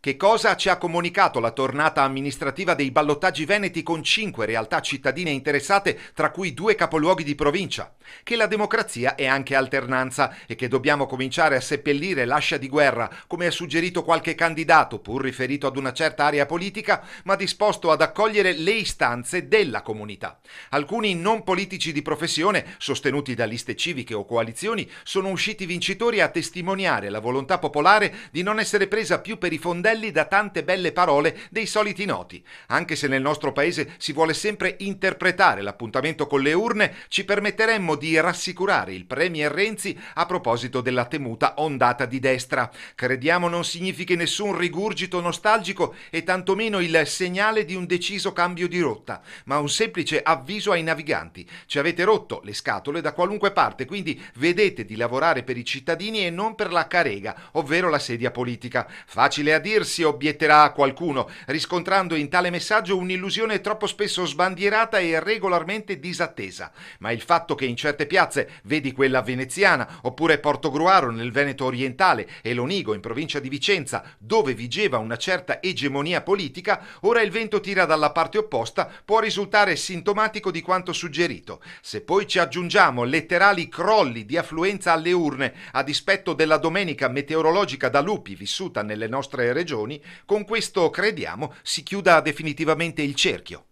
Che cosa ci ha comunicato la tornata amministrativa dei ballottaggi veneti con 5 realtà cittadine interessate, tra cui 2 capoluoghi di provincia? Che la democrazia è anche alternanza e che dobbiamo cominciare a seppellire l'ascia di guerra, come ha suggerito qualche candidato, pur riferito ad una certa area politica, ma disposto ad accogliere le istanze della comunità. Alcuni non politici di professione, sostenuti da liste civiche o coalizioni, sono usciti vincitori a testimoniare la volontà popolare di non essere presa più per i fondelli da tante belle parole dei soliti noti. Anche se nel nostro paese si vuole sempre interpretare l'appuntamento con le urne, ci permetteremmo di rassicurare il premier Renzi a proposito della temuta ondata di destra. Crediamo non significhi nessun rigurgito nostalgico e tantomeno il segnale di un deciso cambio di rotta, ma un semplice avviso ai naviganti. Ci avete rotto le scatole da qualunque parte, quindi vedete di lavorare per i cittadini e non per la carega, ovvero la sedia politica. Facile a dirsi, obietterà qualcuno, riscontrando in tale messaggio un'illusione troppo spesso sbandierata e regolarmente disattesa. Ma il fatto che in certe piazze, vedi quella veneziana, oppure Portogruaro nel Veneto orientale e Lonigo in provincia di Vicenza, dove vigeva una certa egemonia politica, ora il vento tira dalla parte opposta, può risultare sintomatico di quanto suggerito. Se poi ci aggiungiamo letterali crolli di affluenza alle urne a dispetto della domenica meteorologica da lupi vissuta nelle nostre regioni, con questo crediamo si chiuda definitivamente il cerchio.